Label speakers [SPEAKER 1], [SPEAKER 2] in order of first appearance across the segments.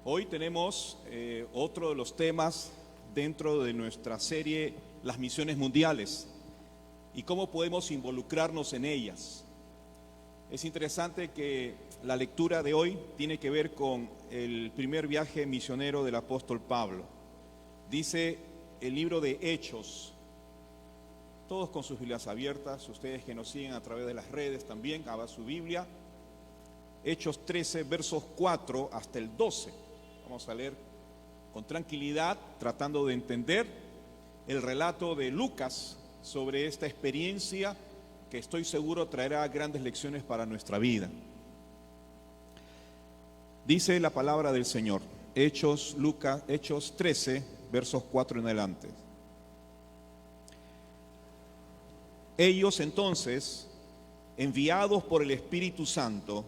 [SPEAKER 1] Hoy tenemos otro de los temas dentro de nuestra serie Las Misiones Mundiales y cómo podemos involucrarnos en ellas. Es interesante que la lectura de hoy tiene que ver con el primer viaje misionero del apóstol Pablo. Dice el libro de Hechos, todos con sus Biblias abiertas, ustedes que nos siguen a través de las redes también, abra su Biblia. Hechos 13, versos 4 hasta el 12. Vamos a leer con tranquilidad, tratando de entender el relato de Lucas sobre esta experiencia que estoy seguro traerá grandes lecciones para nuestra vida. Dice la palabra del Señor, Hechos 13, versos 4 en adelante. Ellos entonces, enviados por el Espíritu Santo,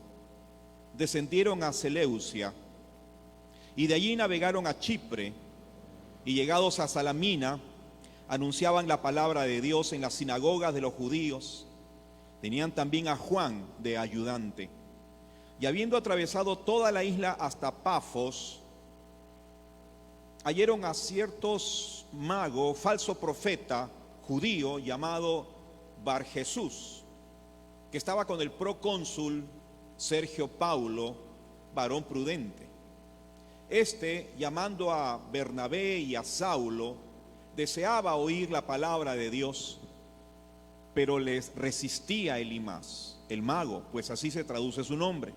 [SPEAKER 1] descendieron a Seleucia y de allí navegaron a Chipre, y llegados a Salamina anunciaban la palabra de Dios en las sinagogas de los judíos. Tenían también a Juan de ayudante, y habiendo atravesado toda la isla hasta Pafos, hallaron a ciertos mago, falso profeta judío llamado Barjesús, que estaba con el procónsul Sergio Paulo, varón prudente. Este, llamando a Bernabé y a Saulo, deseaba oír la palabra de Dios, pero les resistía Elimas, el mago, pues así se traduce su nombre,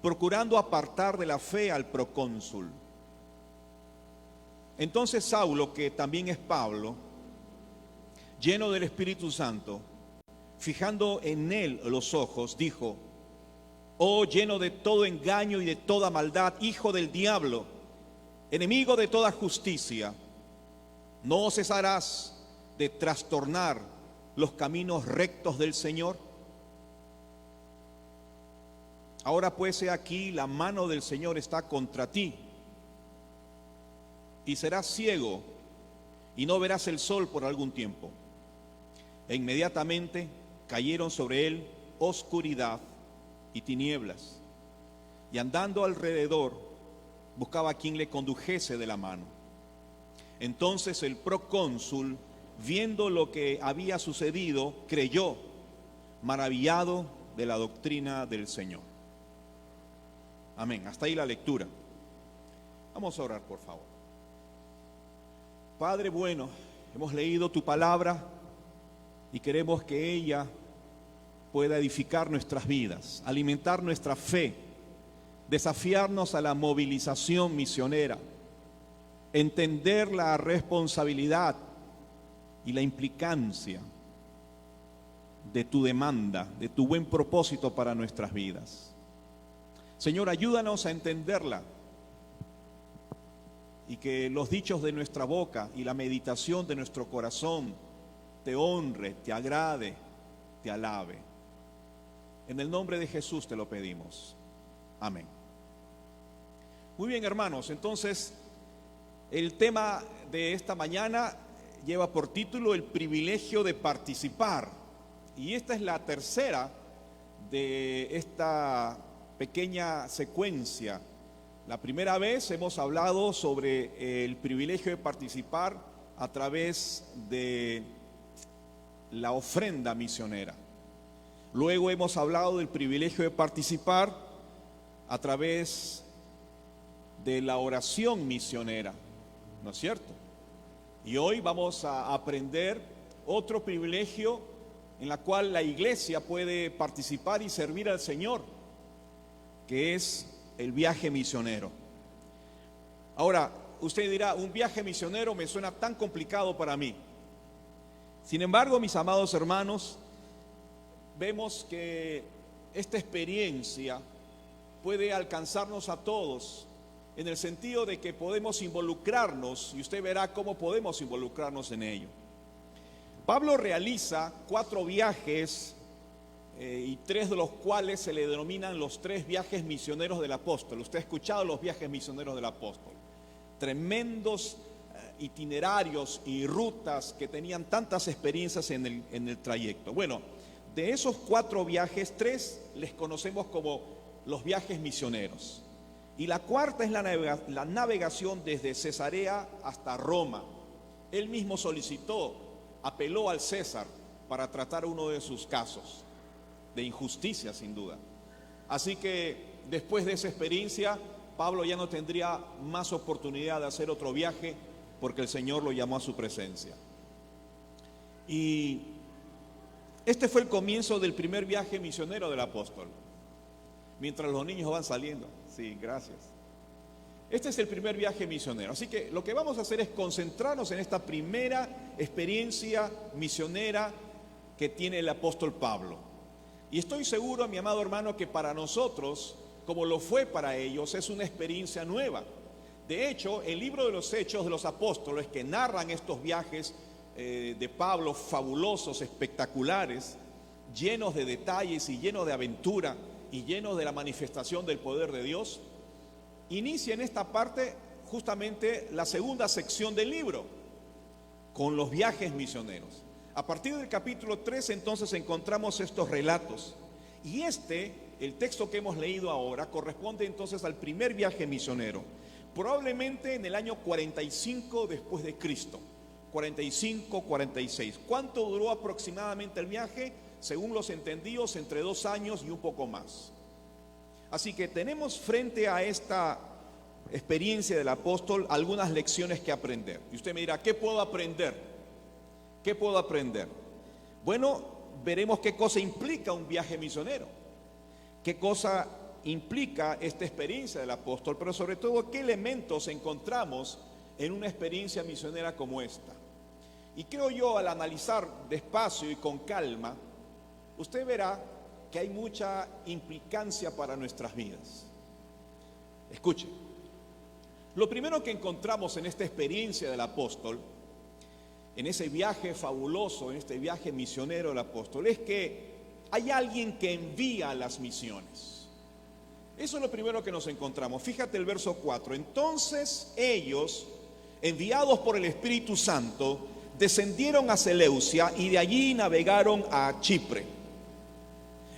[SPEAKER 1] procurando apartar de la fe al procónsul. Entonces Saulo, que también es Pablo, lleno del Espíritu Santo, fijando en él los ojos, dijo: Oh, lleno de todo engaño y de toda maldad, hijo del diablo, enemigo de toda justicia, ¿no cesarás de trastornar los caminos rectos del Señor? Ahora pues, he aquí, la mano del Señor está contra ti, y serás ciego, y no verás el sol por algún tiempo. E inmediatamente cayeron sobre él oscuridad y tinieblas, y andando alrededor buscaba a quien le condujese de la mano. Entonces el procónsul, viendo lo que había sucedido, creyó, maravillado de la doctrina del Señor. Amén. Hasta ahí la lectura. Vamos a orar, por favor. Padre bueno, hemos leído tu palabra y queremos que ella pueda edificar nuestras vidas, alimentar nuestra fe, desafiarnos a la movilización misionera, entender la responsabilidad y la implicancia de tu demanda, de tu buen propósito para nuestras vidas. Señor, ayúdanos a entenderla y que los dichos de nuestra boca y la meditación de nuestro corazón te honre, te agrade, te alabe. En el nombre de Jesús te lo pedimos. Amén. Muy bien, hermanos, entonces el tema de esta mañana lleva por título el privilegio de participar. Y esta es la tercera de esta pequeña secuencia. La primera vez hemos hablado sobre el privilegio de participar a través de la ofrenda misionera. Luego hemos hablado del privilegio de participar a través de la oración misionera, ¿no es cierto? Y hoy vamos a aprender otro privilegio en la cual la iglesia puede participar y servir al Señor, que es el viaje misionero. Ahora, usted dirá, un viaje misionero me suena tan complicado para mí. Sin embargo, mis amados hermanos, vemos que esta experiencia puede alcanzarnos a todos en el sentido de que podemos involucrarnos, y usted verá cómo podemos involucrarnos en ello. Pablo realiza 4 viajes y 3 de los cuales se le denominan los 3 viajes misioneros del apóstol. Usted ha escuchado los viajes misioneros del apóstol. Tremendos itinerarios y rutas que tenían tantas experiencias en el trayecto. Bueno, de esos 4 viajes, 3 les conocemos como los viajes misioneros. Y la cuarta es la navegación desde Cesarea hasta Roma. Él mismo solicitó, apeló al César para tratar uno de sus casos de injusticia, sin duda. Así que después de esa experiencia, Pablo ya no tendría más oportunidad de hacer otro viaje porque el Señor lo llamó a su presencia. Y este fue el comienzo del primer viaje misionero del apóstol. Mientras los niños van saliendo. Sí, gracias. Este es el primer viaje misionero. Así que lo que vamos a hacer es concentrarnos en esta primera experiencia misionera que tiene el apóstol Pablo. Y estoy seguro, mi amado hermano, que para nosotros, como lo fue para ellos, es una experiencia nueva. De hecho, el libro de los Hechos de los Apóstoles, que narran estos viajes de Pablo, fabulosos, espectaculares, llenos de detalles y llenos de aventura y llenos de la manifestación del poder de Dios, inicia en esta parte justamente la segunda sección del libro, con los viajes misioneros. A partir del capítulo 3 entonces encontramos estos relatos. Y el texto que hemos leído ahora, corresponde entonces al primer viaje misionero, probablemente en el año 45 después de Cristo, 45, 46. ¿Cuánto duró aproximadamente el viaje? Según los entendidos, entre 2 años y un poco más. Así que tenemos frente a esta experiencia del apóstol algunas lecciones que aprender. Y usted me dirá, ¿qué puedo aprender? ¿Qué puedo aprender? Bueno, veremos qué cosa implica un viaje misionero, qué cosa implica esta experiencia del apóstol, pero sobre todo qué elementos encontramos en una experiencia misionera como esta. Y creo yo, al analizar despacio y con calma, usted verá que hay mucha implicancia para nuestras vidas. Escuche, lo primero que encontramos en esta experiencia del apóstol, en ese viaje fabuloso, en este viaje misionero del apóstol, es que hay alguien que envía las misiones. Eso es lo primero que nos encontramos. Fíjate el verso 4. Entonces ellos, enviados por el Espíritu Santo, descendieron a Seleucia y de allí navegaron a Chipre.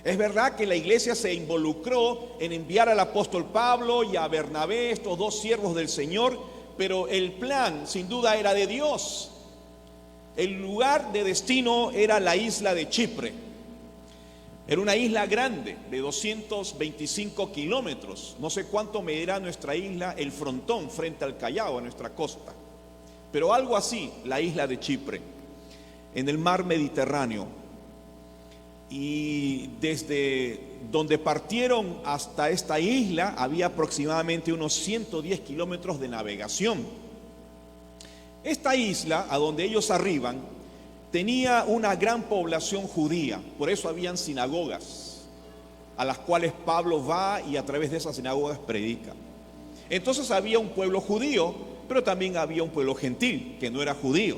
[SPEAKER 1] Es verdad que la iglesia se involucró en enviar al apóstol Pablo y a Bernabé, estos 2 siervos del Señor, pero el plan sin duda era de Dios. El lugar de destino era la isla de Chipre. Era una isla grande de 225 kilómetros. No sé cuánto medirá nuestra isla, el Frontón, frente al Callao, a nuestra costa. Pero algo así, la isla de Chipre, en el mar Mediterráneo. Y desde donde partieron hasta esta isla había aproximadamente unos 110 kilómetros de navegación. Esta isla, a donde ellos arriban, tenía una gran población judía, por eso habían sinagogas a las cuales Pablo va y a través de esas sinagogas predica. Entonces había un pueblo judío, pero también había un pueblo gentil que no era judío.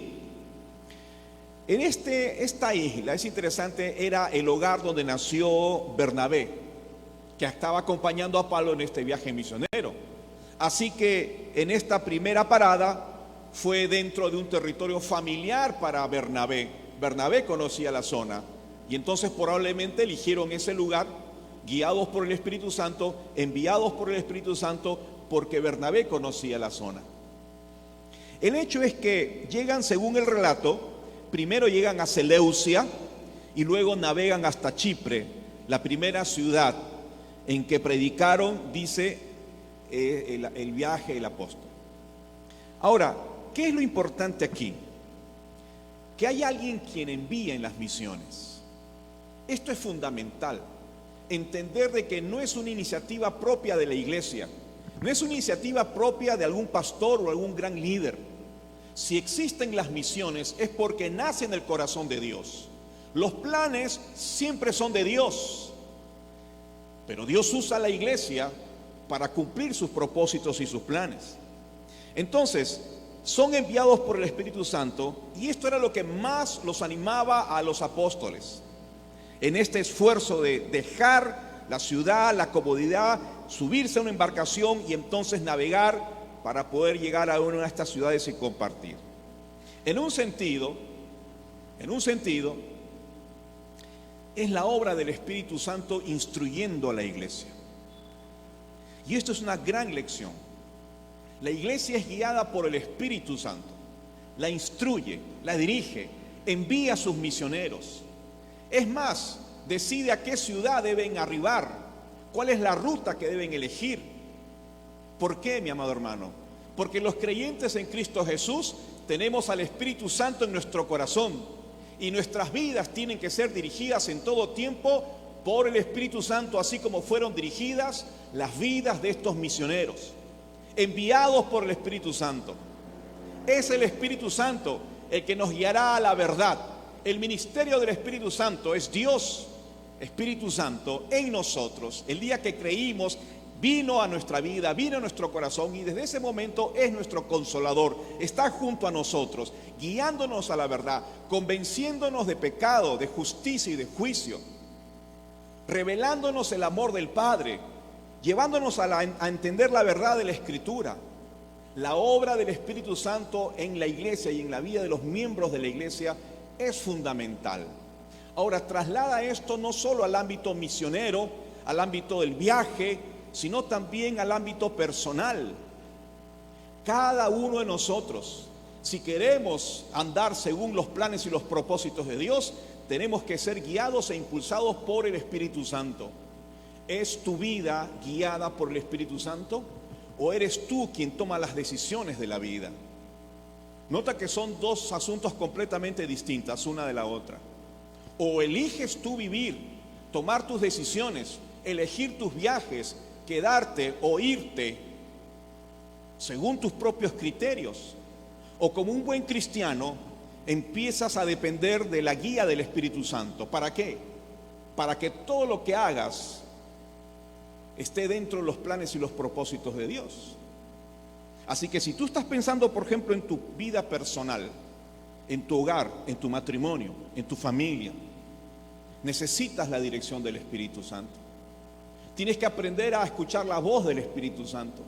[SPEAKER 1] En esta isla, es interesante, era el hogar donde nació Bernabé, que estaba acompañando a Pablo en este viaje misionero. Así que en esta primera parada fue dentro de un territorio familiar para Bernabé. Bernabé conocía la zona y entonces probablemente eligieron ese lugar, guiados por el Espíritu Santo, enviados por el Espíritu Santo, porque Bernabé conocía la zona. El hecho es que llegan, según el relato, primero llegan a Seleucia y luego navegan hasta Chipre, la primera ciudad en que predicaron, dice el viaje del apóstol. Ahora, ¿qué es lo importante aquí? Que hay alguien quien envía en las misiones. Esto es fundamental. Entender de que no es una iniciativa propia de la iglesia, no es una iniciativa propia de algún pastor o algún gran líder. Si existen las misiones es porque nacen del corazón de Dios. Los planes siempre son de Dios, pero Dios usa a la iglesia para cumplir sus propósitos y sus planes. Entonces, son enviados por el Espíritu Santo y esto era lo que más los animaba a los apóstoles en este esfuerzo de dejar la ciudad, la comodidad, subirse a una embarcación y entonces navegar para poder llegar a una de estas ciudades y compartir. En un sentido, es la obra del Espíritu Santo instruyendo a la iglesia. Y esto es una gran lección. La iglesia es guiada por el Espíritu Santo. La instruye, la dirige, envía a sus misioneros. Es más, decide a qué ciudad deben arribar, cuál es la ruta que deben elegir. ¿Por qué, mi amado hermano? Porque los creyentes en Cristo Jesús tenemos al Espíritu Santo en nuestro corazón y nuestras vidas tienen que ser dirigidas en todo tiempo por el Espíritu Santo, así como fueron dirigidas las vidas de estos misioneros, enviados por el Espíritu Santo. Es el Espíritu Santo el que nos guiará a la verdad. El ministerio del Espíritu Santo es Dios, Espíritu Santo, en nosotros. El día que creímos, vino a nuestra vida, vino a nuestro corazón y desde ese momento es nuestro consolador. Está junto a nosotros, guiándonos a la verdad, convenciéndonos de pecado, de justicia y de juicio, revelándonos el amor del Padre, llevándonos a entender la verdad de la Escritura. La obra del Espíritu Santo en la iglesia y en la vida de los miembros de la iglesia es fundamental. Ahora, traslada esto no solo al ámbito misionero, al ámbito del viaje, sino también al ámbito personal. Cada uno de nosotros, si queremos andar según los planes y los propósitos de Dios, tenemos que ser guiados e impulsados por el Espíritu Santo. ¿Es tu vida guiada por el Espíritu Santo? ¿O eres tú quien toma las decisiones de la vida? Nota que son dos asuntos completamente distintas una de la otra. O eliges tú vivir, tomar tus decisiones, elegir tus viajes, quedarte o irte según tus propios criterios. O como un buen cristiano empiezas a depender de la guía del Espíritu Santo. ¿Para qué? Para que todo lo que hagas esté dentro de los planes y los propósitos de Dios. Así que si tú estás pensando, por ejemplo, en tu vida personal, en tu hogar, en tu matrimonio, en tu familia, necesitas la dirección del Espíritu Santo. Tienes que aprender a escuchar la voz del Espíritu Santo.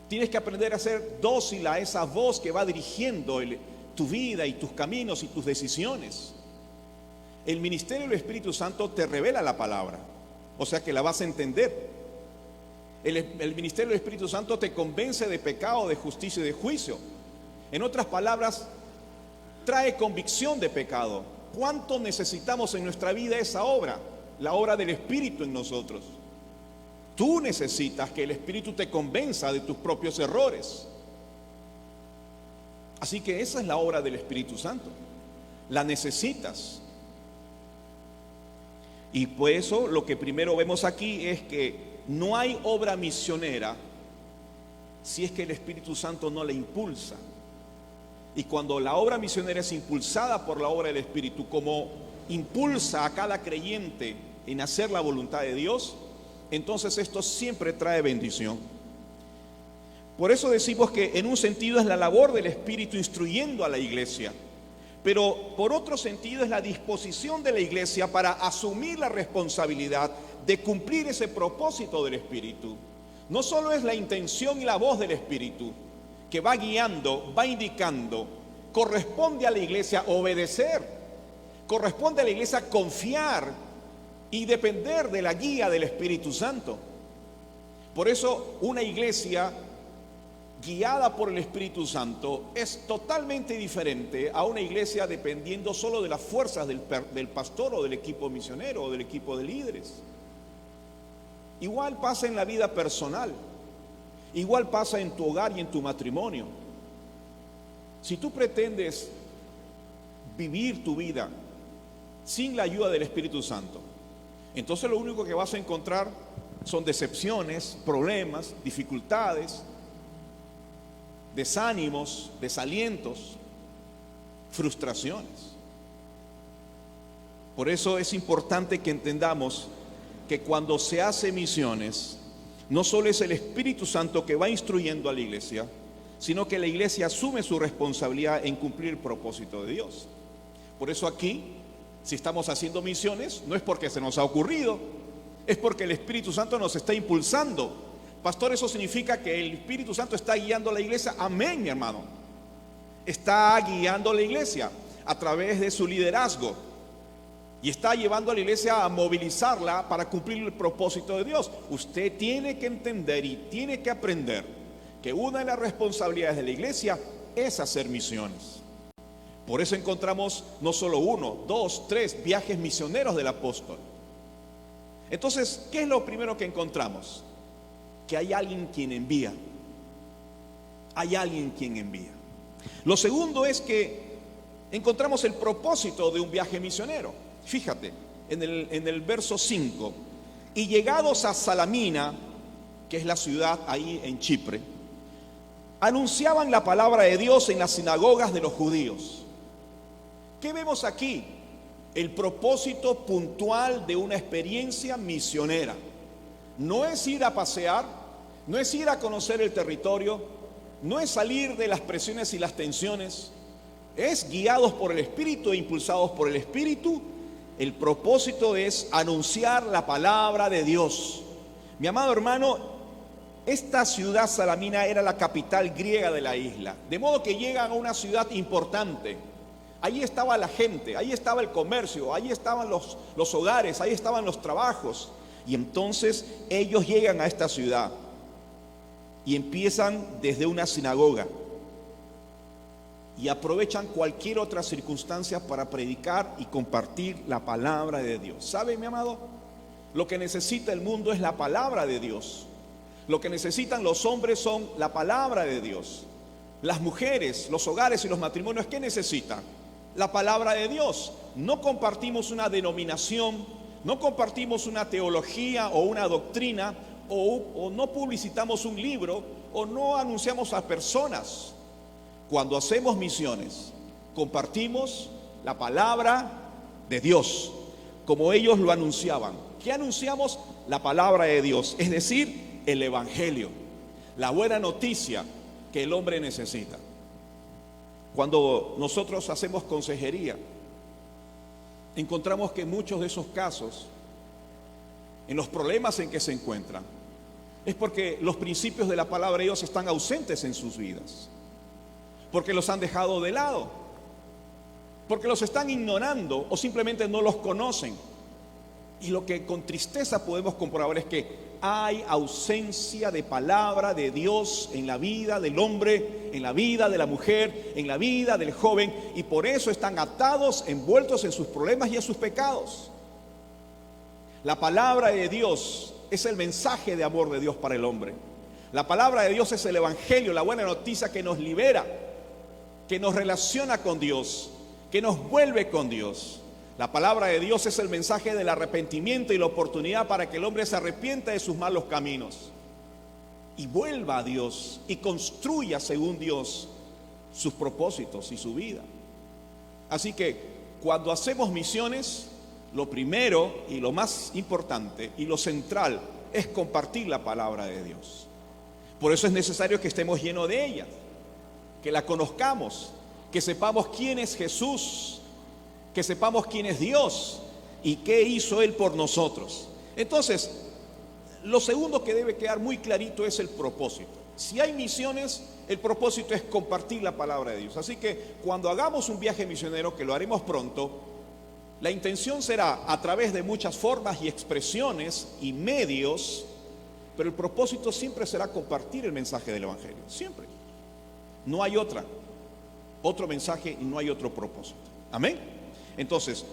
[SPEAKER 1] Tienes que aprender a ser dócil a esa voz que va dirigiendo tu vida y tus caminos y tus decisiones. El ministerio del Espíritu Santo te revela la palabra, o sea que la vas a entender. El ministerio del Espíritu Santo te convence de pecado, de justicia y de juicio. En otras palabras, trae convicción de pecado. ¿Cuánto necesitamos en nuestra vida esa obra? La obra del Espíritu en nosotros. Tú necesitas que el Espíritu te convenza de tus propios errores. Así que esa es la obra del Espíritu Santo. La necesitas. Y por eso lo que primero vemos aquí es que no hay obra misionera si es que el Espíritu Santo no la impulsa. Y cuando la obra misionera es impulsada por la obra del Espíritu, como impulsa a cada creyente en hacer la voluntad de Dios, entonces esto siempre trae bendición. Por eso decimos que en un sentido es la labor del Espíritu instruyendo a la iglesia, pero por otro sentido es la disposición de la iglesia para asumir la responsabilidad de cumplir ese propósito del Espíritu. No solo es la intención y la voz del Espíritu que va guiando, va indicando, corresponde a la iglesia obedecer, corresponde a la iglesia confiar y depender de la guía del Espíritu Santo. Por eso una iglesia guiada por el Espíritu Santo es totalmente diferente a una iglesia dependiendo solo de las fuerzas del pastor o del equipo misionero o del equipo de líderes. Igual pasa en la vida personal, igual pasa en tu hogar y en tu matrimonio. Si tú pretendes vivir tu vida sin la ayuda del Espíritu Santo, entonces lo único que vas a encontrar son decepciones, problemas, dificultades, desánimos, desalientos, frustraciones. Por eso es importante que entendamos que cuando se hace misiones, no solo es el Espíritu Santo que va instruyendo a la iglesia, sino que la iglesia asume su responsabilidad en cumplir el propósito de Dios. Por eso aquí, si estamos haciendo misiones, no es porque se nos ha ocurrido, es porque el Espíritu Santo nos está impulsando. Pastor, eso significa que el Espíritu Santo está guiando a la iglesia. Amén, mi hermano. Está guiando a la iglesia a través de su liderazgo. y está llevando a la iglesia a movilizarla para cumplir el propósito de Dios. Usted tiene que entender y tiene que aprender que una de las responsabilidades de la iglesia es hacer misiones. Por eso encontramos no solo 1, 2, 3 viajes misioneros del apóstol. Entonces, ¿qué es lo primero que encontramos? Que hay alguien quien envía. Hay alguien quien envía. Lo segundo es que encontramos el propósito de un viaje misionero. Fíjate, en el verso 5, y llegados a Salamina, que es la ciudad ahí en Chipre, anunciaban la palabra de Dios en las sinagogas de los judíos. ¿Qué vemos aquí? El propósito puntual de una experiencia misionera. No es ir a pasear, no es ir a conocer el territorio, no es salir de las presiones y las tensiones, es guiados por el Espíritu e impulsados por el Espíritu. El propósito es anunciar la palabra de Dios. Mi amado hermano, esta ciudad Salamina era la capital griega de la isla, de modo que llegan a una ciudad importante. Ahí estaba la gente, ahí estaba el comercio, ahí estaban los hogares, ahí estaban los trabajos. Y entonces ellos llegan a esta ciudad y empiezan desde una sinagoga y aprovechan cualquier otra circunstancia para predicar y compartir la palabra de Dios. ¿Sabe, mi amado? Lo que necesita el mundo es la palabra de Dios. Lo que necesitan los hombres son la palabra de Dios. Las mujeres, los hogares y los matrimonios, ¿qué necesitan? La palabra de Dios. No compartimos una denominación, no compartimos una teología o una doctrina, o no publicitamos un libro, o no anunciamos a personas. Cuando hacemos misiones, compartimos la palabra de Dios, como ellos lo anunciaban. ¿Qué anunciamos? La palabra de Dios, es decir, el evangelio, la buena noticia que el hombre necesita. Cuando nosotros hacemos consejería, encontramos que en muchos de esos casos, en los problemas en que se encuentran, es porque los principios de la palabra de Dios están ausentes en sus vidas, porque los han dejado de lado, porque los están ignorando o simplemente no los conocen. Y lo que con tristeza podemos comprobar es que hay ausencia de palabra de Dios en la vida del hombre, en la vida de la mujer, en la vida del joven, y por eso están atados, envueltos en sus problemas y en sus pecados. La palabra de Dios es el mensaje de amor de Dios para el hombre. La palabra de Dios es el evangelio, la buena noticia que nos libera, que nos relaciona con Dios, que nos vuelve con Dios. La palabra de Dios es el mensaje del arrepentimiento y la oportunidad para que el hombre se arrepienta de sus malos caminos y vuelva a Dios y construya según Dios sus propósitos y su vida. Así que cuando hacemos misiones, lo primero y lo más importante y lo central es compartir la palabra de Dios. Por eso es necesario que estemos llenos de ella, que la conozcamos, que sepamos quién es Jesús, que sepamos quién es Dios y qué hizo Él por nosotros. Entonces, lo segundo que debe quedar muy clarito es el propósito. Si hay misiones, el propósito es compartir la palabra de Dios. Así que cuando hagamos un viaje misionero, que lo haremos pronto, la intención será a través de muchas formas y expresiones y medios, pero el propósito siempre será compartir el mensaje del evangelio, siempre. No hay otro mensaje y no hay otro propósito. Amén. Entonces,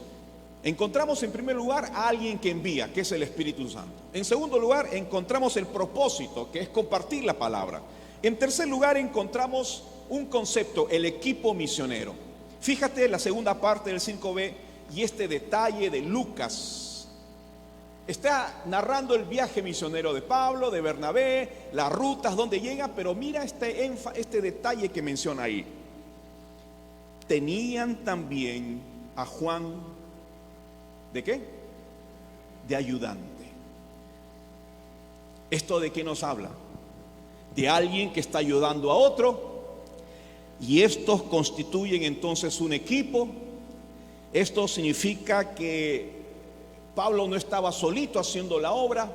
[SPEAKER 1] encontramos en primer lugar a alguien que envía, que es el Espíritu Santo. En segundo lugar, encontramos el propósito, que es compartir la palabra. En tercer lugar, encontramos un concepto, el equipo misionero. Fíjate la segunda parte del 5b y este detalle de Lucas. Está narrando el viaje misionero de Pablo, de Bernabé, las rutas donde llega, pero mira este detalle que menciona ahí. Tenían también a Juan, ¿de qué? De ayudante. ¿Esto de qué nos habla? De alguien que está ayudando a otro, y estos constituyen entonces un equipo. Esto significa que Pablo no estaba solito haciendo la obra,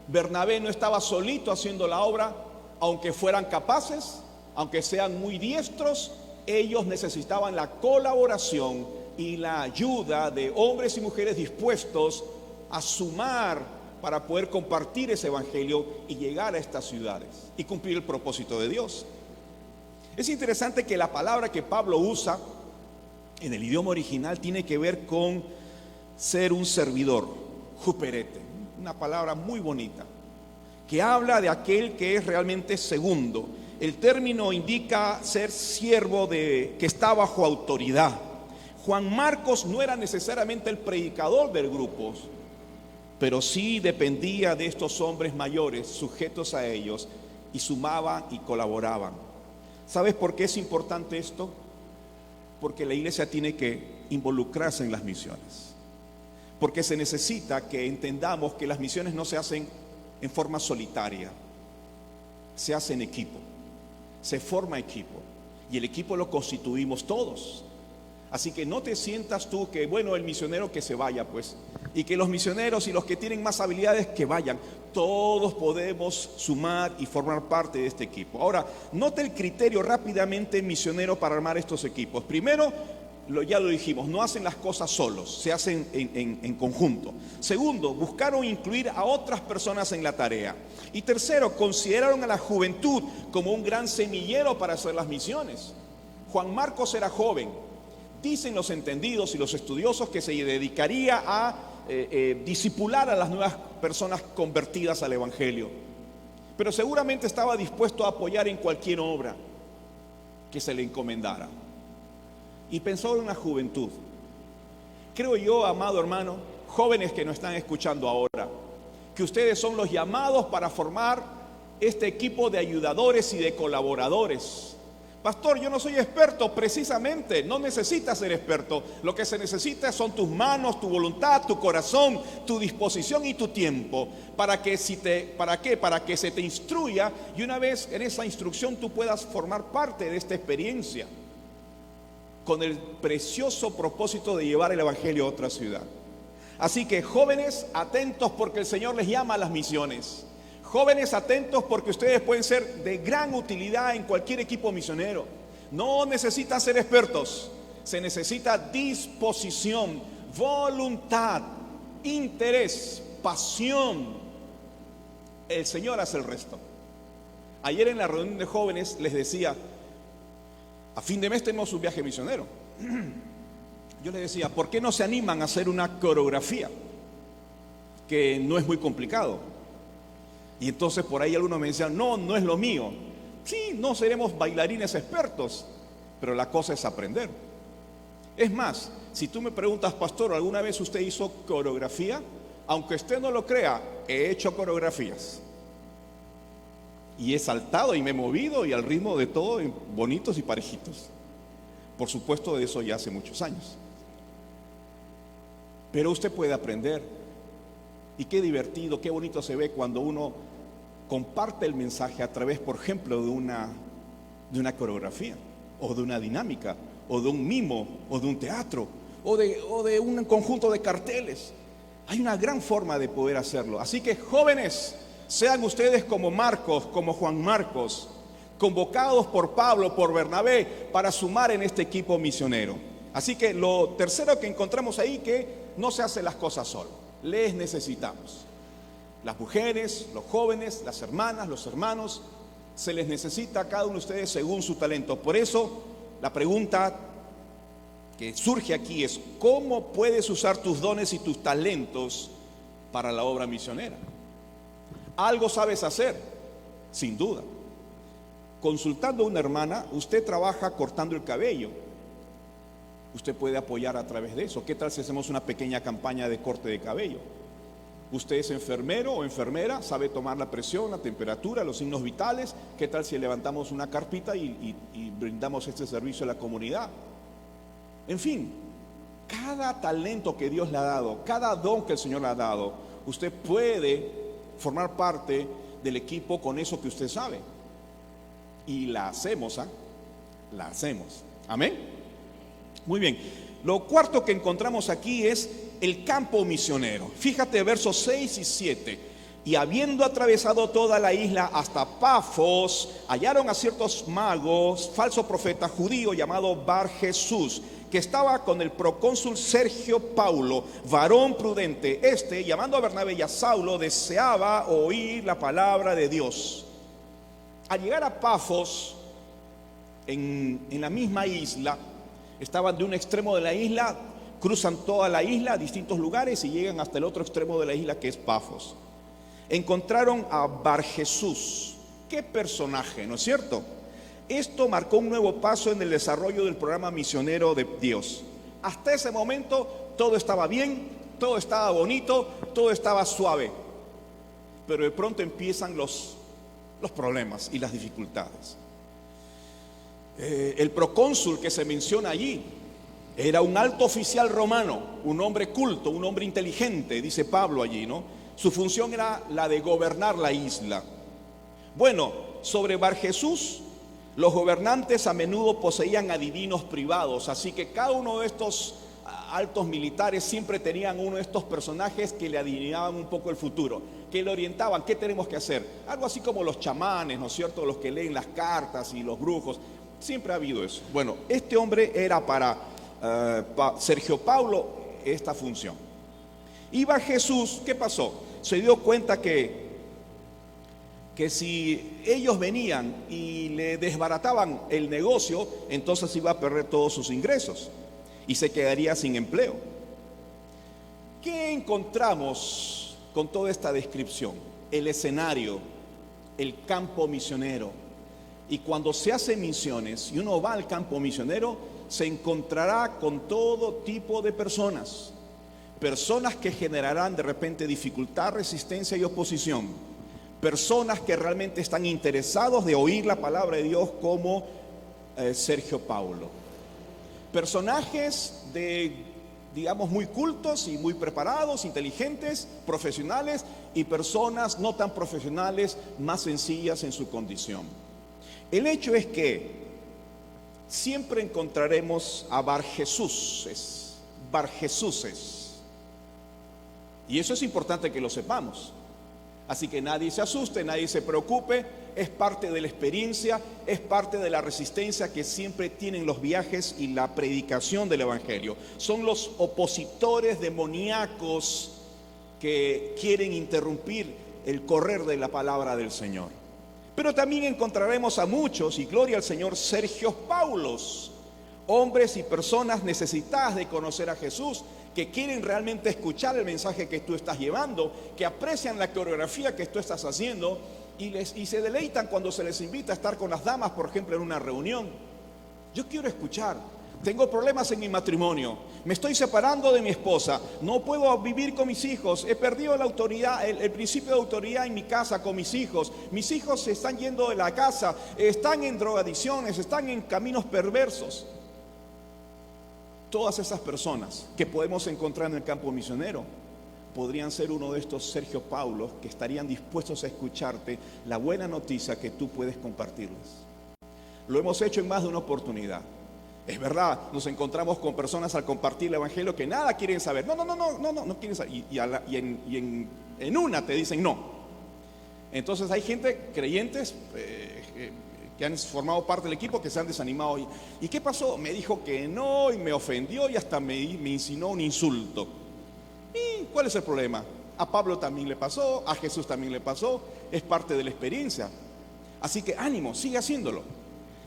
[SPEAKER 1] Bernabé no estaba solito haciendo la obra, aunque fueran capaces, aunque sean muy diestros, ellos necesitaban la colaboración y la ayuda de hombres y mujeres dispuestos a sumar para poder compartir ese evangelio y llegar a estas ciudades y cumplir el propósito de Dios. Es interesante que la palabra que Pablo usa en el idioma original tiene que ver con ser un servidor, huperete, una palabra muy bonita, que habla de aquel que es realmente segundo. El término indica ser siervo que está bajo autoridad. Juan Marcos no era necesariamente el predicador del grupo, pero sí dependía de estos hombres mayores, sujetos a ellos, y sumaban y colaboraban. ¿Sabes por qué es importante esto? Porque la iglesia tiene que involucrarse en las misiones. Porque se necesita que entendamos que las misiones no se hacen en forma solitaria, se hace en equipo, se forma equipo, y el equipo lo constituimos todos. Así que no te sientas tú que, bueno, el misionero que se vaya, pues, y que los misioneros y los que tienen más habilidades que vayan. Todos podemos sumar y formar parte de este equipo. Ahora, nota el criterio rápidamente misionero para armar estos equipos. Primero, ya lo dijimos, no hacen las cosas solos, se hacen en conjunto. Segundo, buscaron incluir a otras personas en la tarea. Y tercero, consideraron a la juventud como un gran semillero para hacer las misiones. Juan Marcos era joven. Dicen los entendidos y los estudiosos que se dedicaría a discipular a las nuevas personas convertidas al evangelio, pero seguramente estaba dispuesto a apoyar en cualquier obra que se le encomendara. Y pensó en la juventud. Creo yo, amado hermano, jóvenes que nos están escuchando ahora, que ustedes son los llamados para formar este equipo de ayudadores y de colaboradores. Pastor, yo no soy experto. Precisamente, no necesitas ser experto. Lo que se necesita son tus manos, tu voluntad, tu corazón, tu disposición y tu tiempo. ¿Para qué? Para que se te instruya, y una vez en esa instrucción tú puedas formar parte de esta experiencia con el precioso propósito de llevar el evangelio a otra ciudad. Así que jóvenes, atentos, porque el Señor les llama a las misiones. Jóvenes, atentos, porque ustedes pueden ser de gran utilidad en cualquier equipo misionero. No necesitan ser expertos, se necesita disposición, voluntad, interés, pasión. El Señor hace el resto. Ayer en la reunión de jóvenes les decía, a fin de mes tenemos un viaje misionero. Yo les decía, ¿por qué no se animan a hacer una coreografía? Que no es muy complicado. Y entonces por ahí algunos me decían, no es lo mío. Sí, no seremos bailarines expertos, pero la cosa es aprender. Es más, si tú me preguntas, pastor, ¿alguna vez usted hizo coreografía? Aunque usted no lo crea, he hecho coreografías. Y he saltado y me he movido y al ritmo de todo, bonitos y parejitos. Por supuesto, de eso ya hace muchos años. Pero usted puede aprender. Y qué divertido, qué bonito se ve cuando uno comparte el mensaje a través, por ejemplo, de una coreografía, o de una dinámica, o de un mimo, o de un teatro, o de un conjunto de carteles. Hay una gran forma de poder hacerlo. Así que jóvenes, sean ustedes como Marcos, como Juan Marcos, convocados por Pablo, por Bernabé, para sumar en este equipo misionero. Así que lo tercero que encontramos ahí, que no se hacen las cosas solo. Les necesitamos. Las mujeres, los jóvenes, las hermanas, los hermanos, se les necesita a cada uno de ustedes según su talento. Por eso, la pregunta que surge aquí es, ¿cómo puedes usar tus dones y tus talentos para la obra misionera? ¿Algo sabes hacer? Sin duda. Consultando a una hermana, usted trabaja cortando el cabello. Usted puede apoyar a través de eso. ¿Qué tal si hacemos una pequeña campaña de corte de cabello? Usted es enfermero o enfermera, sabe tomar la presión, la temperatura, los signos vitales. ¿Qué tal si levantamos una carpita y brindamos este servicio a la comunidad? En fin, cada talento que Dios le ha dado, cada don que el Señor le ha dado, usted puede formar parte del equipo con eso que usted sabe. Y la hacemos, la hacemos. Amén. Muy bien. Lo cuarto que encontramos aquí es el campo misionero. Fíjate, versos 6 y 7. Y habiendo atravesado toda la isla hasta Pafos, hallaron a ciertos magos, falso profeta judío llamado Bar Jesús, que estaba con el procónsul Sergio Paulo, varón prudente. Llamando a Bernabé y a Saulo, deseaba oír la palabra de Dios. Al llegar a Pafos, en la misma isla, estaban de un extremo de la isla, cruzan toda la isla a distintos lugares y llegan hasta el otro extremo de la isla, que es Pafos. Encontraron a Barjesús. Qué personaje, ¿no es cierto? Esto marcó un nuevo paso en el desarrollo del programa misionero de Dios. Hasta ese momento todo estaba bien, todo estaba bonito, todo estaba suave. Pero de pronto empiezan los problemas y las dificultades. El procónsul que se menciona allí era un alto oficial romano, un hombre culto, un hombre inteligente, dice Pablo allí, ¿no? Su función era la de gobernar la isla. Bueno, sobre Barjesús, los gobernantes a menudo poseían adivinos privados, así que cada uno de estos altos militares siempre tenían uno de estos personajes que le adivinaban un poco el futuro, que le orientaban qué tenemos que hacer. Algo así como los chamanes, ¿no es cierto?, los que leen las cartas y los brujos. Siempre ha habido eso. Bueno, este hombre era para Sergio Paulo esta función. Y Barjesús, ¿qué pasó? Se dio cuenta que si ellos venían y le desbarataban el negocio, entonces iba a perder todos sus ingresos y se quedaría sin empleo. ¿Qué encontramos con toda esta descripción? El escenario, el campo misionero. Y cuando se hacen misiones y uno va al campo misionero, se encontrará con todo tipo de personas. Personas que generarán de repente dificultad, resistencia y oposición. Personas que realmente están interesados de oír la palabra de Dios, como Sergio Paulo. Personajes digamos, muy cultos y muy preparados, inteligentes, profesionales, y personas no tan profesionales, más sencillas en su condición. El hecho es que siempre encontraremos a Barjesuses. Y eso es importante que lo sepamos. Así que nadie se asuste, nadie se preocupe, es parte de la experiencia, es parte de la resistencia que siempre tienen los viajes y la predicación del Evangelio. Son los opositores demoníacos que quieren interrumpir el correr de la palabra del Señor. Pero también encontraremos a muchos, y gloria al Señor, Sergios Paulos, hombres y personas necesitadas de conocer a Jesús, que quieren realmente escuchar el mensaje que tú estás llevando, que aprecian la coreografía que tú estás haciendo y se deleitan cuando se les invita a estar con las damas, por ejemplo, en una reunión. Yo quiero escuchar. Tengo problemas en mi matrimonio, me estoy separando de mi esposa, no puedo vivir con mis hijos, he perdido la autoridad, el principio de autoridad en mi casa con mis hijos se están yendo de la casa, están en drogadicciones, están en caminos perversos. Todas esas personas que podemos encontrar en el campo misionero podrían ser uno de estos Sergio Paulos que estarían dispuestos a escucharte la buena noticia que tú puedes compartirles. Lo hemos hecho en más de una oportunidad. Es verdad, nos encontramos con personas al compartir el Evangelio que nada quieren saber. No quieren saber. Y en una te dicen no. Entonces hay gente, creyentes, que han formado parte del equipo, que se han desanimado. ¿Y qué pasó? Me dijo que no y me ofendió y hasta me insinuó un insulto. ¿Y cuál es el problema? A Pablo también le pasó, a Jesús también le pasó, es parte de la experiencia. Así que ánimo, sigue haciéndolo.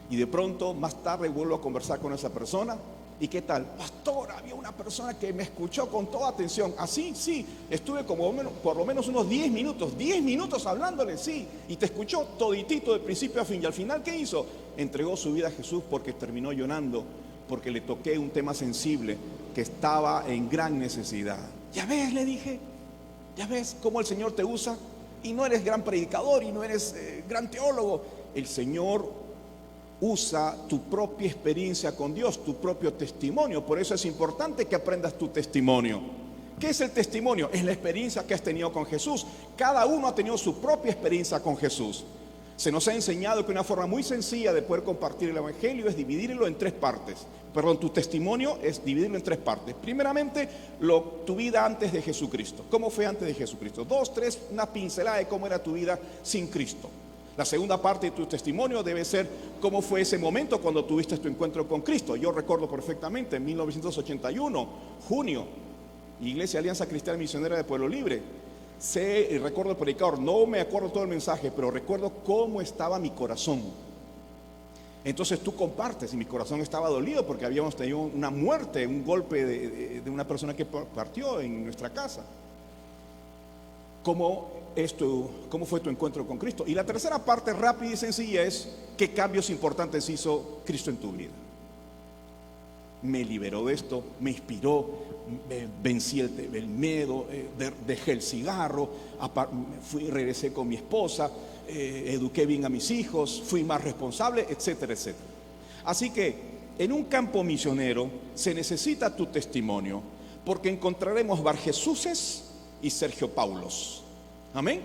[SPEAKER 1] Y de pronto, más tarde, vuelvo a conversar con esa persona. ¿Y qué tal? Pastor, había una persona que me escuchó con toda atención. ¿Así? Sí, estuve por lo menos unos 10 minutos hablándole, sí. Y te escuchó toditito de principio a fin. Y al final, ¿qué hizo? Entregó su vida a Jesús porque terminó llorando, porque le toqué un tema sensible que estaba en gran necesidad. Ya ves, le dije, ya ves cómo el Señor te usa. Y no eres gran predicador y no eres gran teólogo. El Señor usa tu propia experiencia con Dios, tu propio testimonio. Por eso es importante que aprendas tu testimonio. ¿Qué es el testimonio? Es la experiencia que has tenido con Jesús. Cada uno ha tenido su propia experiencia con Jesús. Se nos ha enseñado que una forma muy sencilla de poder compartir el Evangelio es dividirlo en tres partes. Tu testimonio es dividirlo en tres partes. Primeramente, tu vida antes de Jesucristo. ¿Cómo fue antes de Jesucristo? 2, 3, una pincelada de cómo era tu vida sin Cristo.
[SPEAKER 2] La segunda parte de tu testimonio debe ser cómo fue ese momento cuando tuviste tu encuentro con Cristo. Yo recuerdo perfectamente, en 1981, junio, Iglesia Alianza Cristiana Misionera de Pueblo Libre. Sé y recuerdo el predicador, no me acuerdo todo el mensaje, pero recuerdo cómo estaba mi corazón. Entonces tú compartes, y mi corazón estaba dolido porque habíamos tenido una muerte, un golpe de una persona que partió en nuestra casa. ¿Cómo fue tu encuentro con Cristo? Y la tercera parte, rápida y sencilla, es qué cambios importantes hizo Cristo en tu vida. Me liberó de esto, me inspiró, vencí el miedo, dejé el cigarro, regresé con mi esposa, eduqué bien a mis hijos, fui más responsable, etcétera, etcétera. Así que en un campo misionero se necesita tu testimonio, porque encontraremos Barjesuses y Sergio Paulos. Amén.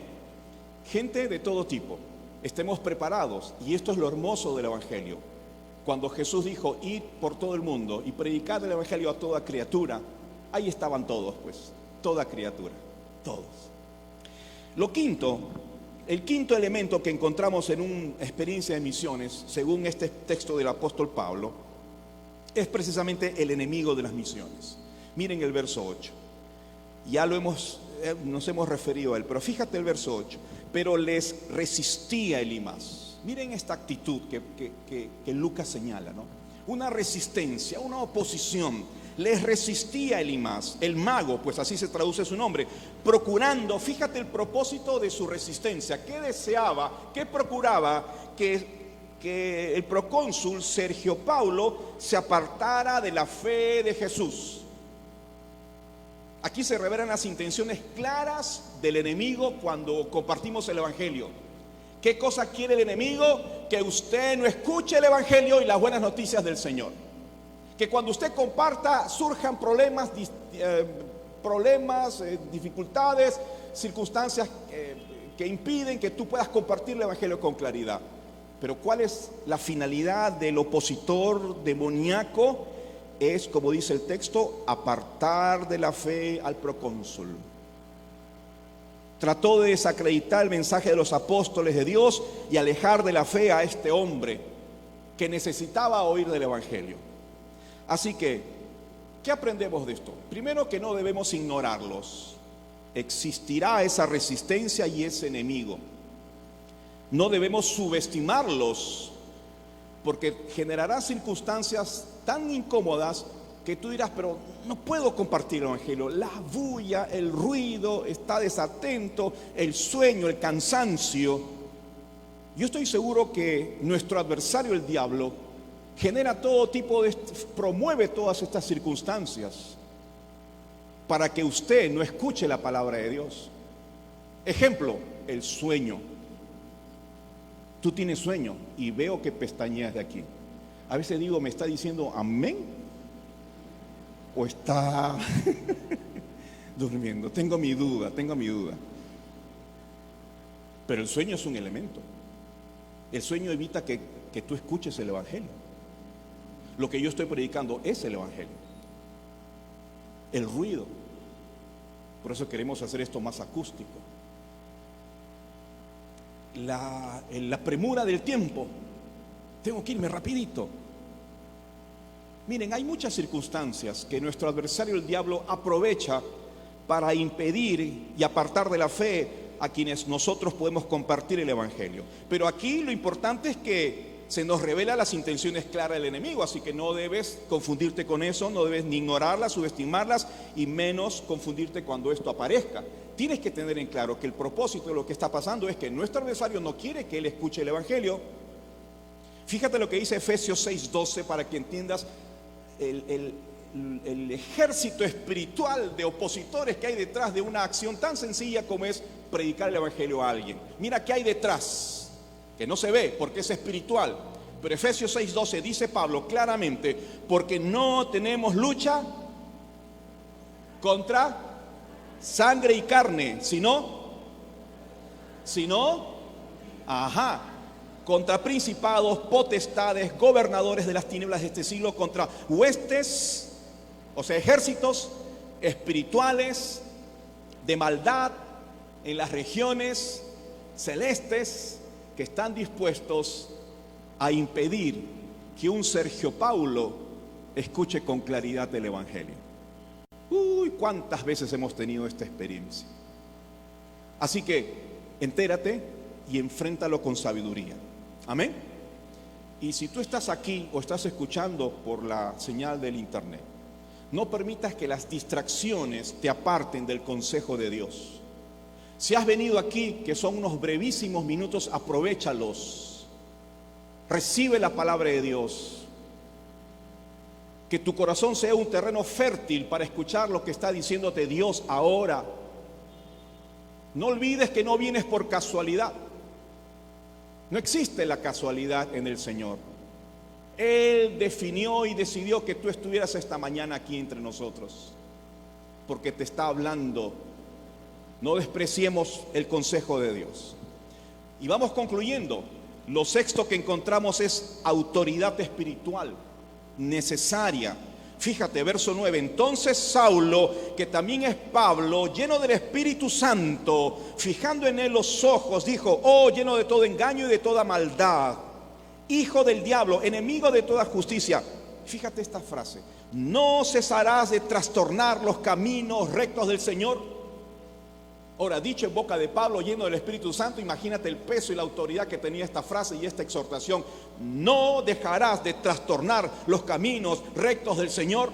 [SPEAKER 2] Gente de todo tipo. Estemos preparados, y esto es lo hermoso del Evangelio. Cuando Jesús dijo, id por todo el mundo y predicad el Evangelio a toda criatura, ahí estaban todos, pues, toda criatura, todos. El quinto elemento que encontramos en una experiencia de misiones, según este texto del apóstol Pablo, es precisamente el enemigo de las misiones. Miren el verso 8. Ya nos hemos referido a él, pero fíjate el verso 8. Pero les resistía Elimas. Miren esta actitud que Lucas señala, ¿no? Una resistencia, una oposición. Les resistía Elimas, el mago, pues así se traduce su nombre, procurando, fíjate el propósito de su resistencia. ¿Qué deseaba? ¿Qué procuraba? Que el procónsul Sergio Paulo se apartara de la fe de Jesús. Aquí se revelan las intenciones claras del enemigo cuando compartimos el Evangelio. ¿Qué cosa quiere el enemigo? Que usted no escuche el Evangelio y las buenas noticias del Señor. Que cuando usted comparta surjan problemas, dificultades, circunstancias que impiden que tú puedas compartir el Evangelio con claridad. Pero ¿cuál es la finalidad del opositor demoníaco? Es, como dice el texto, apartar de la fe al procónsul. Trató de desacreditar el mensaje de los apóstoles de Dios y alejar de la fe a este hombre que necesitaba oír del Evangelio. Así que, ¿qué aprendemos de esto? Primero, que no debemos ignorarlos. Existirá esa resistencia y ese enemigo. No debemos subestimarlos, porque generará circunstancias tan incómodas que tú dirás, pero no puedo compartir el Evangelio. La bulla, el ruido, está desatento, el sueño, el cansancio. Yo estoy seguro que nuestro adversario, el diablo, genera todo tipo promueve todas estas circunstancias para que usted no escuche la palabra de Dios. Ejemplo, el sueño. Tú tienes sueño y veo que pestañeas de aquí. A veces digo, ¿me está diciendo amén? ¿O está durmiendo? Tengo mi duda. Pero el sueño es un elemento. El sueño evita que tú escuches el Evangelio. Lo que yo estoy predicando es el Evangelio. El ruido. Por eso queremos hacer esto más acústico. La premura del tiempo. Tengo que irme rapidito. Miren, hay muchas circunstancias que nuestro adversario, el diablo, aprovecha para impedir y apartar de la fe a quienes nosotros podemos compartir el Evangelio. Pero aquí lo importante es que se nos revela las intenciones claras del enemigo, así que no debes confundirte con eso, no debes ni ignorarlas, subestimarlas y menos confundirte cuando esto aparezca. Tienes que tener en claro que el propósito de lo que está pasando es que nuestro adversario no quiere que él escuche el Evangelio. Fíjate lo que dice Efesios 6:12 para que entiendas el ejército espiritual de opositores que hay detrás de una acción tan sencilla como es predicar el Evangelio a alguien. Mira qué hay detrás, que no se ve porque es espiritual. Pero Efesios 6:12 dice Pablo claramente, porque no tenemos lucha contra sangre y carne, sino contra principados, potestades, gobernadores de las tinieblas de este siglo, contra huestes, o sea, ejércitos espirituales de maldad en las regiones celestes. que están dispuestos a impedir que un Sergio Paulo escuche con claridad el Evangelio. Uy, cuántas veces hemos tenido esta experiencia. Así que entérate y enfréntalo con sabiduría. Amén. Y si tú estás aquí o estás escuchando por la señal del internet, no permitas que las distracciones te aparten del consejo de Dios. Si has venido aquí, que son unos brevísimos minutos, aprovéchalos. Recibe la palabra de Dios. Que tu corazón sea un terreno fértil para escuchar lo que está diciéndote Dios ahora. No olvides que no vienes por casualidad. No existe la casualidad en el Señor. Él definió y decidió que tú estuvieras esta mañana aquí entre nosotros, porque te está hablando. No despreciemos el consejo de Dios. Y vamos concluyendo. Lo sexto que encontramos es autoridad espiritual necesaria. Fíjate, verso 9. Entonces Saulo, que también es Pablo, lleno del Espíritu Santo, fijando en él los ojos, dijo: oh, lleno de todo engaño y de toda maldad, hijo del diablo, enemigo de toda justicia. Fíjate esta frase: ¿no cesarás de trastornar los caminos rectos del Señor? Ahora, dicho en boca de Pablo, lleno del Espíritu Santo, imagínate el peso y la autoridad que tenía esta frase y esta exhortación. No dejarás de trastornar los caminos rectos del Señor.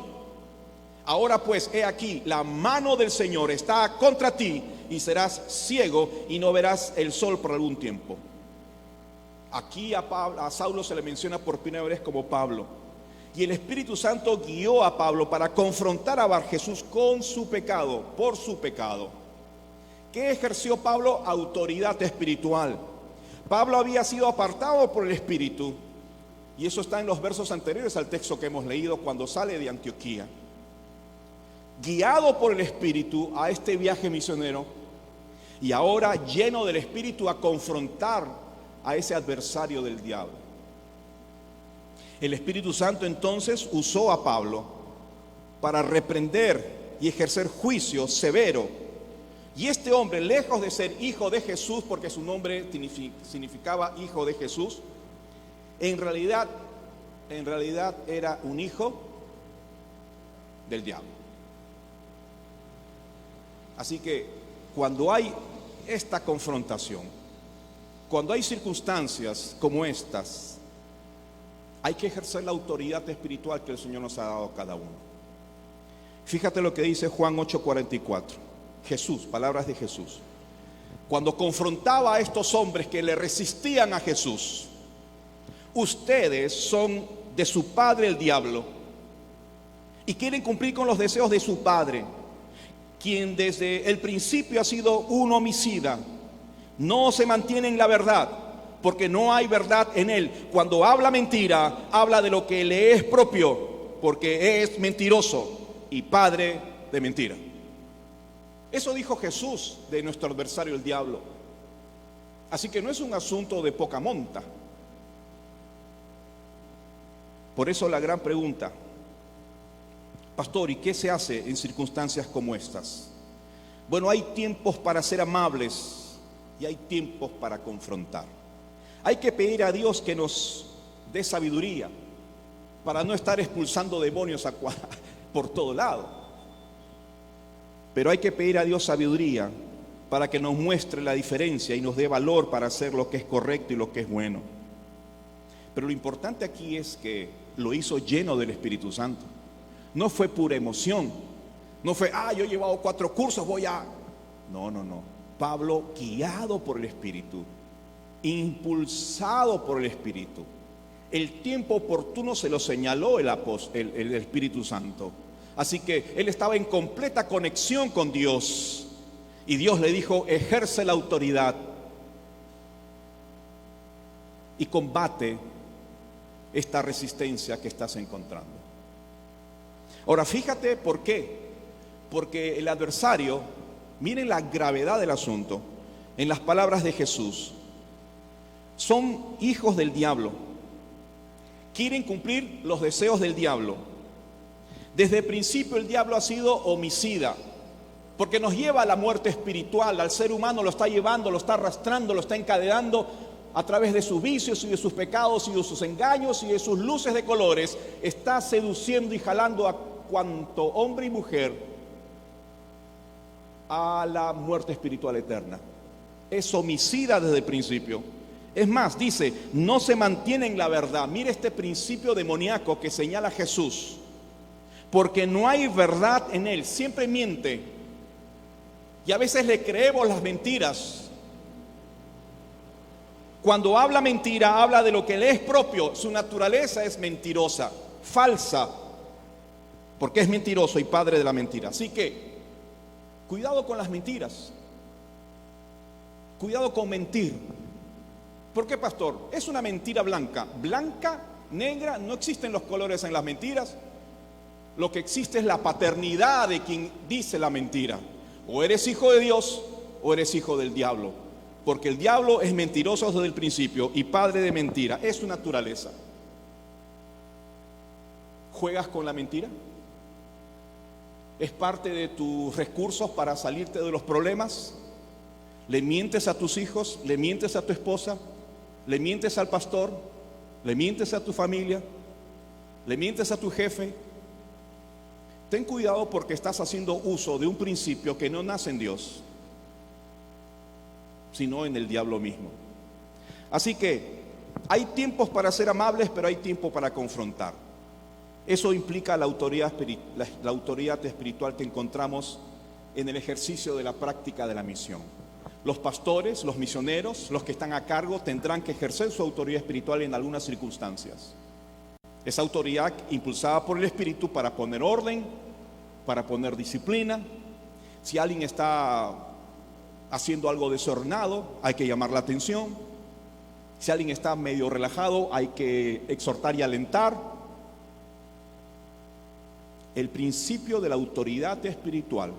[SPEAKER 2] Ahora pues, he aquí, la mano del Señor está contra ti y serás ciego y no verás el sol por algún tiempo. Aquí a Saulo se le menciona por primera vez como Pablo. Y el Espíritu Santo guió a Pablo para confrontar a Bar Jesús con su pecado, por su pecado. ¿Qué ejerció Pablo? Autoridad espiritual. Pablo había sido apartado por el Espíritu, y eso está en los versos anteriores al texto que hemos leído cuando sale de Antioquía. Guiado por el Espíritu a este viaje misionero, y ahora lleno del Espíritu a confrontar a ese adversario del diablo. El Espíritu Santo entonces usó a Pablo para reprender y ejercer juicio severo. Y este hombre, lejos de ser hijo de Jesús, porque su nombre significaba hijo de Jesús, en realidad era un hijo del diablo. Así que cuando hay esta confrontación, cuando hay circunstancias como estas, hay que ejercer la autoridad espiritual que el Señor nos ha dado a cada uno. Fíjate lo que dice Juan 8:44. Jesús, palabras de Jesús, cuando confrontaba a estos hombres que le resistían a Jesús: ustedes son de su padre el diablo y quieren cumplir con los deseos de su padre, quien desde el principio ha sido un homicida. No se mantiene en la verdad, porque no hay verdad en él. Cuando habla mentira, habla de lo que le es propio, porque es mentiroso y padre de mentira. Eso dijo Jesús de nuestro adversario el diablo. Así que no es un asunto de poca monta. Por eso la gran pregunta: pastor, ¿y qué se hace en circunstancias como estas? Bueno, hay tiempos para ser amables y hay tiempos para confrontar. Hay que pedir a Dios que nos dé sabiduría para no estar expulsando demonios por todo lado. Pero hay que pedir a Dios sabiduría para que nos muestre la diferencia y nos dé valor para hacer lo que es correcto y lo que es bueno. Pero lo importante aquí es que lo hizo lleno del Espíritu Santo. No fue pura emoción. No fue: yo he llevado 4 cursos, voy a... No. Pablo, guiado por el Espíritu, impulsado por el Espíritu. El tiempo oportuno se lo señaló el Espíritu Santo. Así que él estaba en completa conexión con Dios. Y Dios le dijo: ejerce la autoridad y combate esta resistencia que estás encontrando. Ahora fíjate por qué. Porque el adversario, miren la gravedad del asunto, en las palabras de Jesús: son hijos del diablo, quieren cumplir los deseos del diablo. Desde el principio el diablo ha sido homicida, porque nos lleva a la muerte espiritual. Al ser humano lo está llevando, lo está arrastrando, lo está encadenando a través de sus vicios y de sus pecados y de sus engaños y de sus luces de colores, está seduciendo y jalando a cuanto hombre y mujer a la muerte espiritual eterna. Es homicida desde el principio. Es más, dice, no se mantiene en la verdad. Mire este principio demoníaco que señala Jesús. Porque no hay verdad en él, siempre miente. Y a veces le creemos las mentiras. Cuando habla mentira, habla de lo que le es propio. Su naturaleza es mentirosa, falsa, porque es mentiroso y padre de la mentira. Así que, cuidado con las mentiras. Cuidado con mentir. ¿Por qué, pastor? Es una mentira blanca. Blanca, negra, no existen los colores en las mentiras. Lo que existe es la paternidad de quien dice la mentira. O eres hijo de Dios o eres hijo del diablo. Porque el diablo es mentiroso desde el principio y padre de mentira. Es su naturaleza. ¿Juegas con la mentira? ¿Es parte de tus recursos para salirte de los problemas? ¿Le mientes a tus hijos? ¿Le mientes a tu esposa? ¿Le mientes al pastor? ¿Le mientes a tu familia? ¿Le mientes a tu jefe? Ten cuidado porque estás haciendo uso de un principio que no nace en Dios, sino en el diablo mismo. Así que hay tiempos para ser amables, pero hay tiempo para confrontar. Eso implica la autoridad espiritual que encontramos en el ejercicio de la práctica de la misión. Los pastores, los misioneros, los que están a cargo tendrán que ejercer su autoridad espiritual en algunas circunstancias. Esa autoridad impulsada por el Espíritu para poner orden, para poner disciplina. Si alguien está haciendo algo desordenado, hay que llamar la atención. Si alguien está medio relajado, hay que exhortar y alentar. El principio de la autoridad espiritual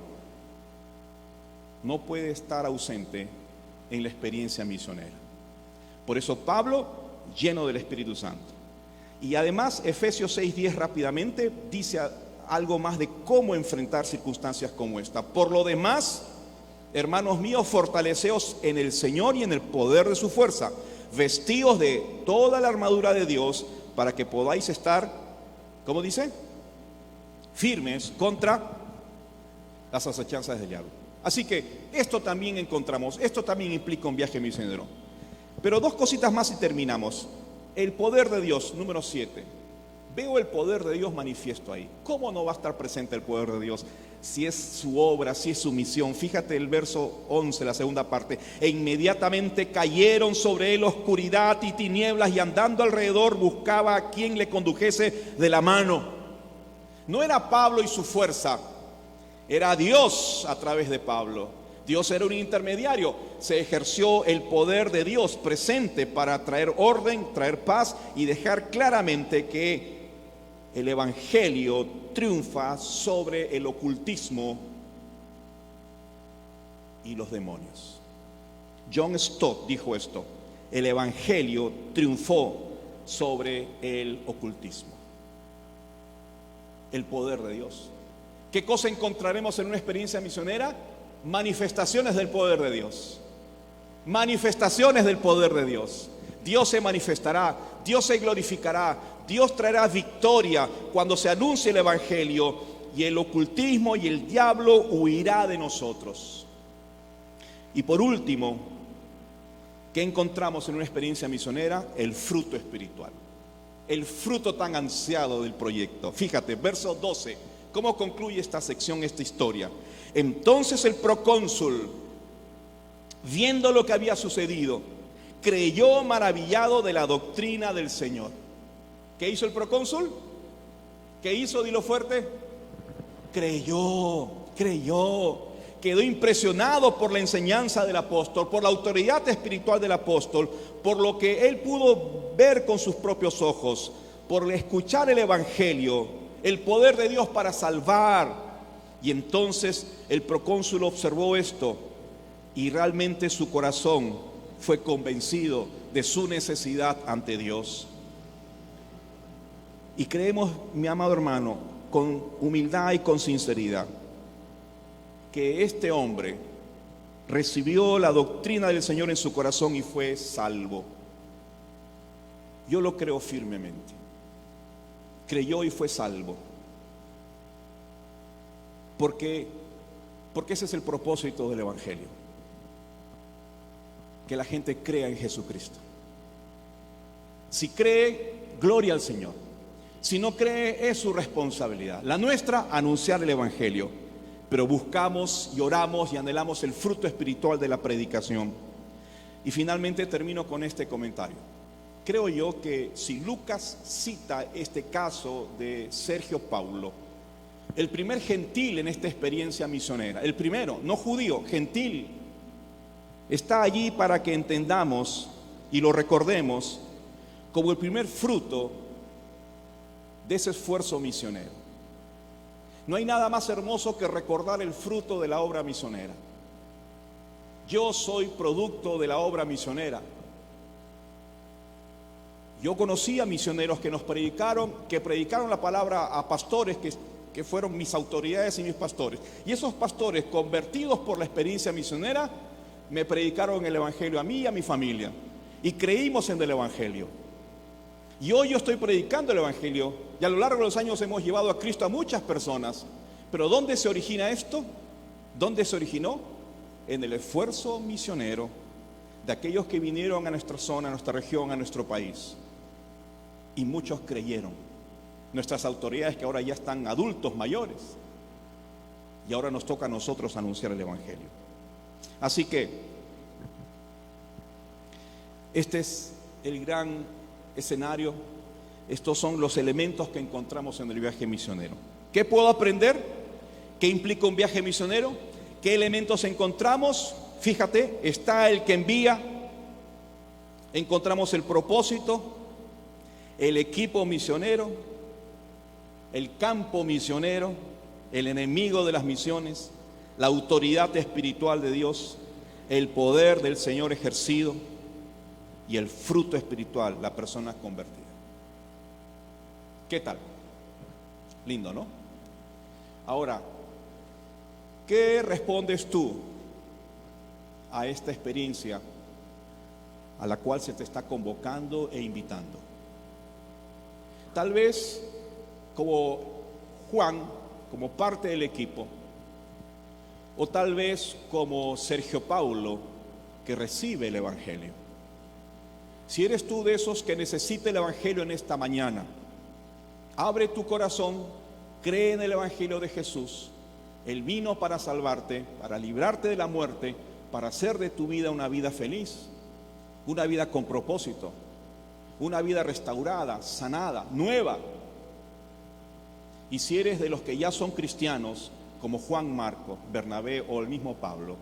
[SPEAKER 2] no puede estar ausente en la experiencia misionera. Por eso Pablo, lleno del Espíritu Santo. Y además Efesios 6:10 rápidamente dice algo más de cómo enfrentar circunstancias como esta. Por lo demás, hermanos míos, fortaleceos en el Señor y en el poder de su fuerza, vestidos de toda la armadura de Dios, para que podáis estar, ¿cómo dice? Firmes contra las acechanzas del diablo. Así que esto también encontramos, esto también implica un viaje misionero. Pero dos cositas más y terminamos. El poder de Dios, número 7. Veo el poder de Dios manifiesto ahí. ¿Cómo no va a estar presente el poder de Dios? Si es su obra, si es su misión. Fíjate el verso 11, la segunda parte. E inmediatamente cayeron sobre él oscuridad y tinieblas, y andando alrededor buscaba a quien le condujese de la mano. No era Pablo y su fuerza, era Dios a través de Pablo. Dios era un intermediario. Se ejerció el poder de Dios presente para traer orden, traer paz y dejar claramente que el evangelio triunfa sobre el ocultismo y los demonios. John Stott dijo esto: el evangelio triunfó sobre el ocultismo. El poder de Dios. ¿Qué cosa encontraremos en una experiencia misionera? Manifestaciones del poder de Dios. Manifestaciones del poder de Dios. Dios se manifestará, Dios se glorificará, Dios traerá victoria cuando se anuncie el evangelio, y el ocultismo y el diablo huirá de nosotros. Y por último, ¿qué encontramos en una experiencia misionera? El fruto espiritual, el fruto tan ansiado del proyecto. Fíjate, verso 12, ¿cómo concluye esta sección, esta historia? Entonces el procónsul, viendo lo que había sucedido, creyó maravillado de la doctrina del Señor. ¿Qué hizo el procónsul? ¿Qué hizo? Dilo fuerte. Creyó. Quedó impresionado por la enseñanza del apóstol, por la autoridad espiritual del apóstol, por lo que él pudo ver con sus propios ojos, por escuchar el evangelio, el poder de Dios para salvar. Y entonces el procónsul observó esto y realmente su corazón fue convencido de su necesidad ante Dios. Y creemos, mi amado hermano, con humildad y con sinceridad, que este hombre recibió la doctrina del Señor en su corazón y fue salvo. Yo lo creo firmemente. Creyó y fue salvo. Porque ese es el propósito del Evangelio. Que la gente crea en Jesucristo. Si cree, gloria al Señor. Si no cree, es su responsabilidad. La nuestra, anunciar el Evangelio. Pero buscamos y oramos y anhelamos el fruto espiritual de la predicación. Y finalmente termino con este comentario. Creo yo que si Lucas cita este caso de Sergio Paulo, el primer gentil en esta experiencia misionera, el primero, no judío, gentil, está allí para que entendamos y lo recordemos como el primer fruto de ese esfuerzo misionero. No hay nada más hermoso que recordar el fruto de la obra misionera. Yo soy producto de la obra misionera. Yo conocí a misioneros que predicaron la palabra a pastores que fueron mis autoridades y mis pastores. Y esos pastores, convertidos por la experiencia misionera, me predicaron el Evangelio a mí y a mi familia. Y creímos en el Evangelio. Y hoy yo estoy predicando el Evangelio. Y a lo largo de los años hemos llevado a Cristo a muchas personas. Pero ¿dónde se origina esto? ¿Dónde se originó? En el esfuerzo misionero de aquellos que vinieron a nuestra zona, a nuestra región, a nuestro país. Y muchos creyeron. Nuestras autoridades que ahora ya están adultos mayores. Y ahora nos toca a nosotros anunciar el Evangelio. Así que este es el gran escenario. Estos son los elementos que encontramos en el viaje misionero. ¿Qué puedo aprender? ¿Qué implica un viaje misionero? ¿Qué elementos encontramos? Fíjate, está el que envía, encontramos el propósito, el equipo misionero, el campo misionero, el enemigo de las misiones, la autoridad espiritual de Dios, el poder del Señor ejercido y el fruto espiritual, la persona convertida. ¿Qué tal? Lindo, ¿no? Ahora, ¿qué respondes tú a esta experiencia a la cual se te está convocando e invitando? Tal vez como Juan, como parte del equipo, o tal vez como Sergio Paulo, que recibe el Evangelio. Si eres tú de esos que necesita el Evangelio en esta mañana, abre tu corazón, cree en el Evangelio de Jesús. Él vino para salvarte, para librarte de la muerte, para hacer de tu vida una vida feliz, una vida con propósito, una vida restaurada, sanada, nueva. Y si eres de los que ya son cristianos, como Juan Marcos, Bernabé o el mismo Pablo,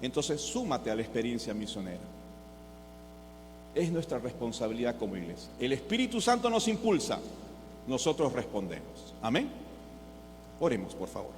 [SPEAKER 2] entonces súmate a la experiencia misionera. Es nuestra responsabilidad como iglesia. El Espíritu Santo nos impulsa, nosotros respondemos. Amén. Oremos, por favor.